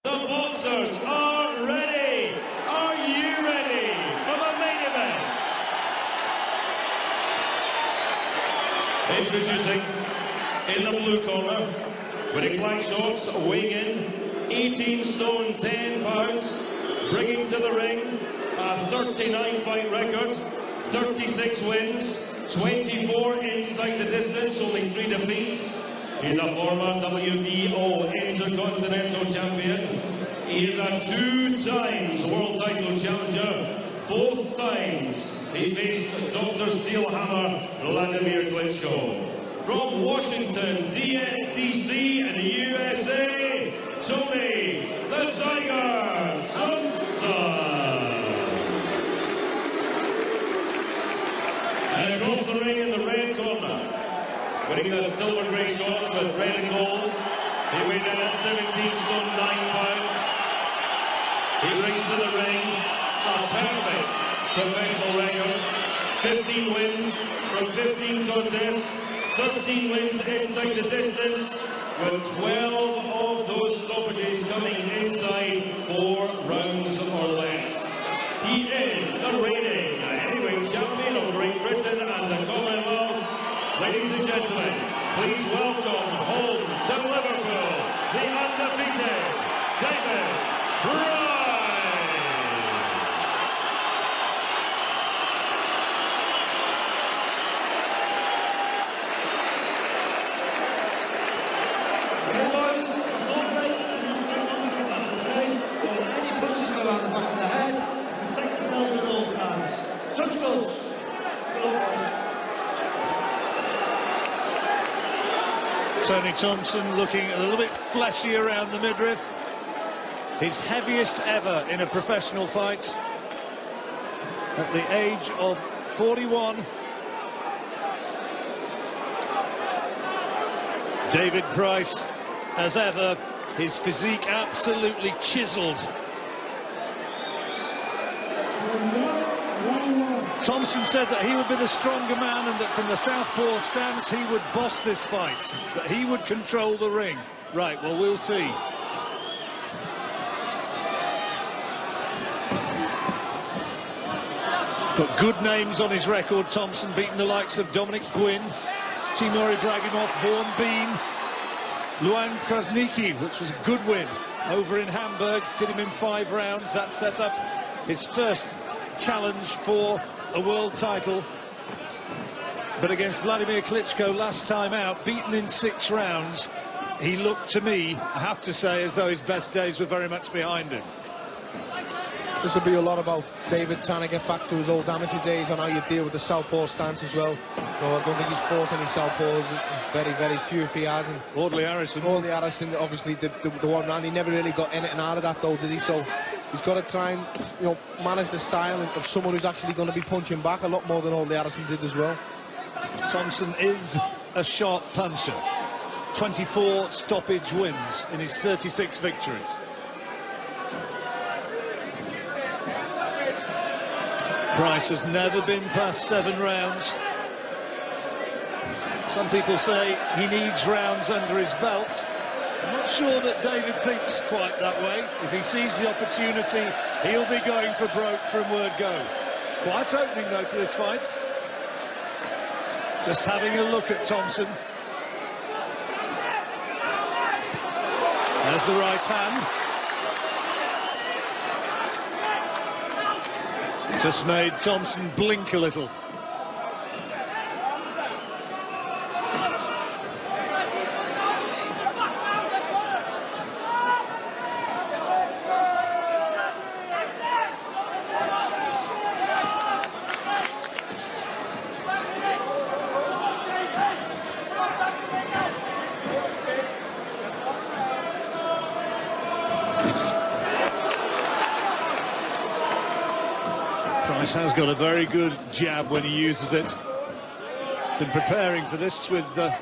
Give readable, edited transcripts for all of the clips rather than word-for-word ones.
The boxers are ready. Are you ready for the main event? Introducing, in the blue corner, wearing black shorts, weighing in 18 stone 10 pounds, bringing to the ring a 39 fight record, 36 wins, 24 inside the distance, only 3 defeats. He's a former WBO Intercontinental Champion. He is a 2-time world title challenger. Both times he faced Dr. Steelhammer Vladimir Klitschko. From Washington, DC in the USA, Tony the Tiger Thompson. And across the ring in the red corner, wearing the silver grey shorts with red and gold, he weighed in at 17 stone 9 pounds. He brings to the ring a perfect professional record. 15 wins from 15 contests, 13 wins inside the distance, with 12 of those stoppages coming inside 4 rounds or less. He is the reigning heavyweight champion of Great Britain and the Commonwealth. Ladies and gentlemen, please welcome home to Liverpool, the undefeated David Price. Okay, boys, a long break. You can take one with you back, okay? Don't let any punches go around the back of the head. You protect yourself at all times. Touch gloves. Good luck, boys. Tony Thompson looking a little bit fleshy around the midriff. His heaviest ever in a professional fight at the age of 41. David Price, as ever, his physique absolutely chiseled. Thompson said that he would be the stronger man and that from the southpaw stance he would boss this fight, that he would control the ring. Right, well, we'll see. Got good names on his record. Thompson beating the likes of Dominic Gwynn, Timur Ibragimov, Vaughan Bean, Luan Krasniki, which was a good win over in Hamburg. Did him in 5 rounds. That set up his first challenge for a world title, but against Vladimir Klitschko last time out, beaten in 6 rounds, he looked to me, I have to say, as though his best days were very much behind him. This will be a lot about David trying to get back to his old amateur days on how you deal with the southpaw stance as well. No, I don't think he's fought any southpaws, very, very few if he has. And Audley Harrison, obviously the one round, he never really got anything out of that though, did he? So he's got to try and, you know, manage the style of someone who's actually going to be punching back a lot more than Audley Harrison did as well. Thompson is a sharp puncher. 24 stoppage wins in his 36 victories. Price has never been past 7 rounds. Some people say he needs rounds under his belt. I'm not sure that David thinks quite that way. If he sees the opportunity, he'll be going for broke from word go. Quite opening, though, to this fight. Just having a look at Thompson. There's the right hand. Just made Thompson blink a little. Price has got a very good jab when he uses it. Been preparing for this with the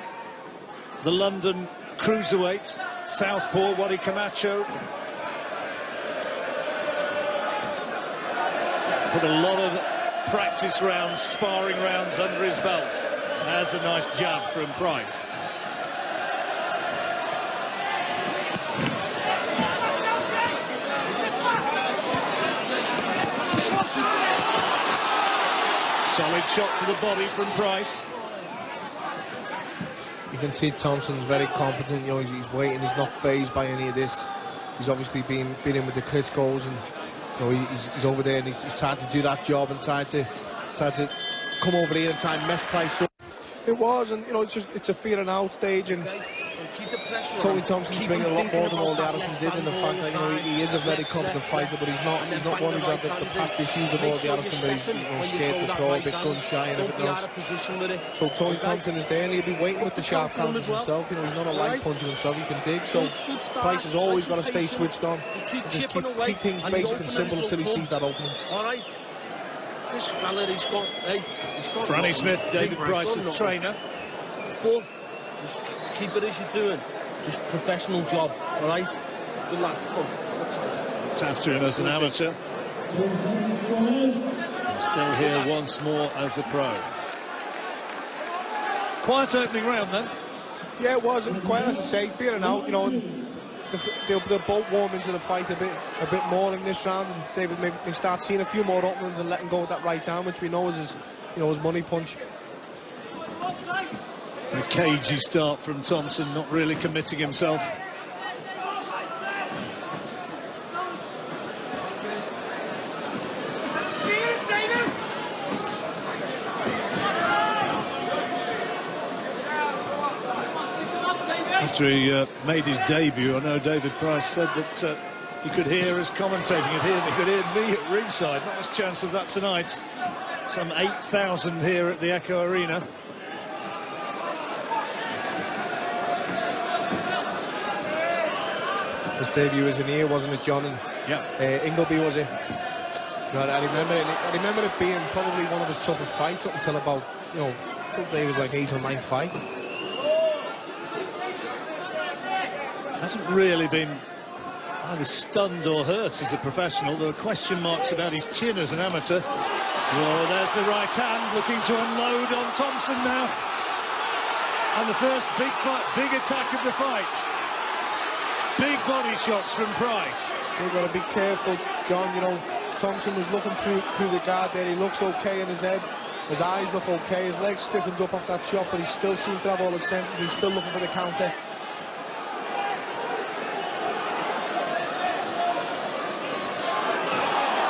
London cruiserweight, southpaw Wadi Camacho. Put a lot of practice rounds, sparring rounds under his belt. There's a nice jab from Price. Solid shot to the body from Price. You can see Thompson's very competent. You know, he's waiting. He's not phased by any of this. He's obviously been in with the Klitschko's, and you know, he's over there and he's tried to do that job and tried to come over here and try and mess Price up. It was, and you know, it's a fear and out stage, and Tony Thompson's bringing a lot more than Aldi Addison did, in the fact that, you know, he is a very competent fighter, but he's not one who's had the past issues of Aldi Addison, where he's, you know, scared to throw, a bit gun shy and everything else. So Tony Thompson is there, and he'll be waiting with the sharp counters himself. You know, he's not a light puncher himself, he can dig. So Price has always got to stay switched on and just keep things basic and simple until he sees that opening. This fella, he's got Franny Smith, David Price's trainer. But just keep it as you're doing. Just professional job, all right? Good luck. It's after him as an amateur. And still here once more as a pro. Quiet opening round then. Yeah, it was. Quite, as I say, fear and out, you know. They'll both warm into the fight a bit more in this round, and David may start seeing a few more openings and letting go with that right arm, which we know is his money punch. A cagey start from Thompson, not really committing himself. After he made his debut, I know David Price said that he could hear us commentating at him, he could hear me at ringside. Not much chance of that tonight. Some 8,000 here at the Echo Arena. His debut was in here, wasn't it, John? And yeah. Ingleby was it. God, I remember it being probably one of his toughest fights up until about, you know, until Dave was like 8 or 9 fight. Hasn't really been either stunned or hurt as a professional. There are question marks about his chin as an amateur. Well, there's the right hand looking to unload on Thompson now. And the first big attack of the fight. Big body shots from Price. Still got to be careful, John. You know, Thompson was looking through the guard there. He looks okay in his head. His eyes look okay. His legs stiffened up off that shot, but he still seems to have all his senses. He's still looking for the counter.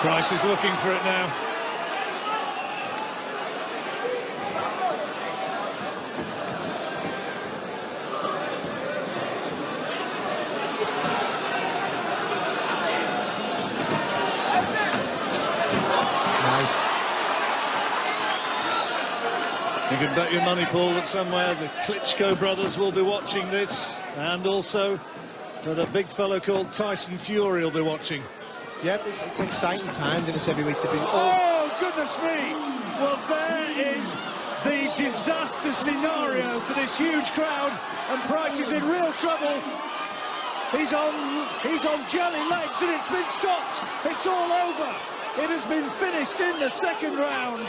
Price is looking for it now. Nice. You can bet your money, Paul, that somewhere the Klitschko brothers will be watching this, and also that a big fellow called Tyson Fury will be watching. Yep, it's exciting times in this heavyweight division. Oh, goodness me! Well, there is the disaster scenario for this huge crowd, and Price is in real trouble. He's on jelly legs, and it's been stopped. It's all over. It has been finished in the second round.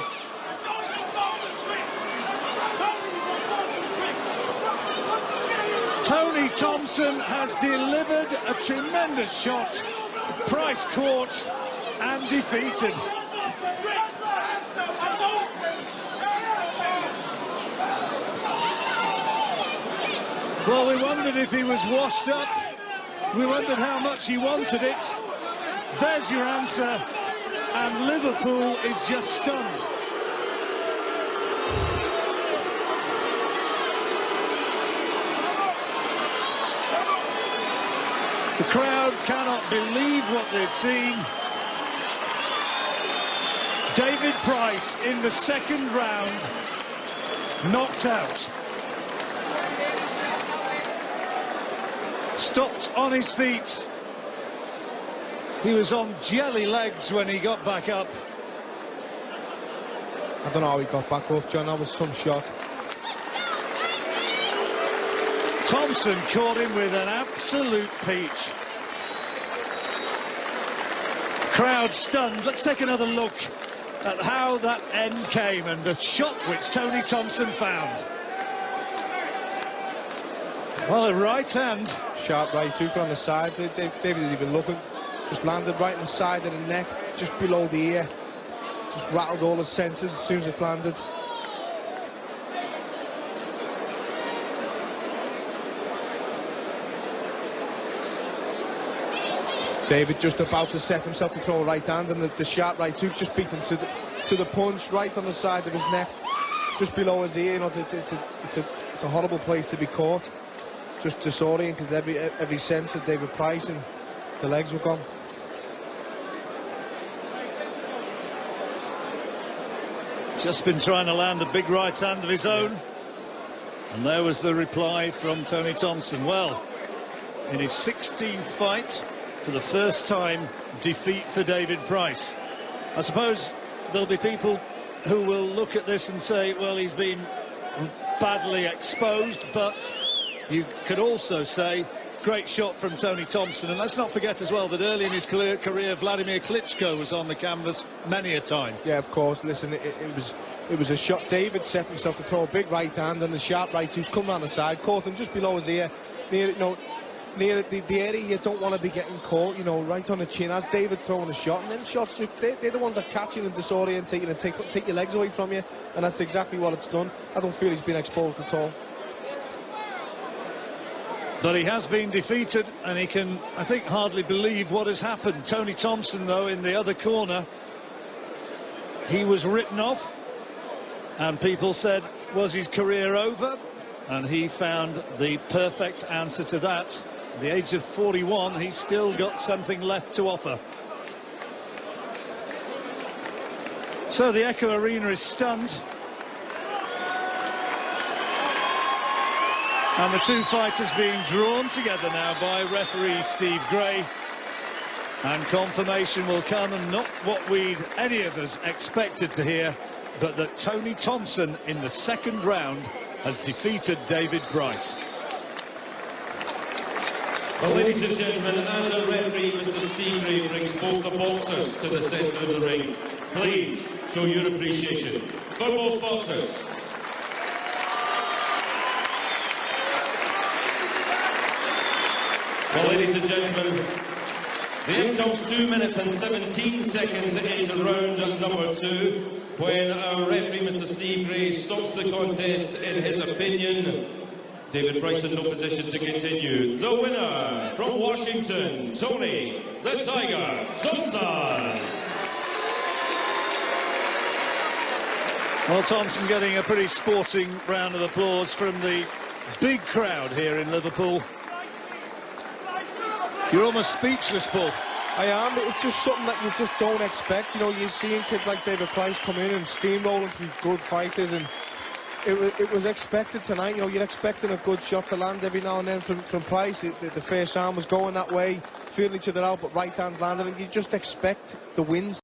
Tony Thompson has delivered a tremendous shot. Price caught and defeated. Well, we wondered if he was washed up. We wondered how much he wanted it. There's your answer. And Liverpool is just stunned. The crowd cannot believe what they've seen. David Price in the second round, knocked out. Stopped on his feet. He was on jelly legs when he got back up. I don't know how he got back up, John. That was some shot. Thompson caught him with an absolute peach. Crowd stunned. Let's take another look at how that end came and the shot which Tony Thompson found. Well, a right hand. Sharp right hook on the side. David is even looking. Just landed right in the side of the neck, just below the ear. It's just rattled all his senses as soon as it landed. David just about to set himself to throw a right hand, and the sharp right hook just beat him to the punch right on the side of his neck, just below his ear. You know, it's a horrible place to be caught. Just disoriented every sense of David Price, and the legs were gone. Just been trying to land a big right hand of his own, and there was the reply from Tony Thompson. Well, in his 16th fight, for the first time, defeat for David Price. I suppose there'll be people who will look at this and say, well, he's been badly exposed, but you could also say, great shot from Tony Thompson. And let's not forget as well that early in his career Vladimir Klitschko was on the canvas many a time. Yeah, of course. Listen, it was a shot. David set himself to throw a big right hand, and the sharp right who's come round the side caught him just below his ear, near the area you don't want to be getting caught, you know, right on the chin, as David throwing a shot. And then shots, they're the ones that catch you and disorientate you and take your legs away from you, and that's exactly what it's done. I don't feel he's been exposed at all. But he has been defeated, and he can, I think, hardly believe what has happened. Tony Thompson, though, in the other corner, he was written off, and people said, was his career over? And he found the perfect answer to that. At the age of 41, he's still got something left to offer. So the Echo Arena is stunned. And the two fighters being drawn together now by referee Steve Gray. And confirmation will come, and not what any of us expected to hear, but that Tony Thompson in the second round has defeated David Price. Well, ladies and gentlemen, as a referee, Mr. Steve Gray brings both the boxers to the centre of the ring. Please show your appreciation for both boxers. Well, ladies and gentlemen, the end comes 2 minutes and 17 seconds into round number 2, when our referee, Mr. Steve Gray, stops the contest. In his opinion, David Price in no position to continue. The winner from Washington, Tony the Tiger Thompson. Well, Thompson getting a pretty sporting round of applause from the big crowd here in Liverpool. You're almost speechless, Paul. I am. It's just something that you just don't expect. You know, you're seeing kids like David Price come in and steamrolling through good fighters, and it was expected tonight. You know, you're expecting a good shot to land every now and then from Price. The first round was going that way, feeling each other out, but right hands landed, and you just expect the wins.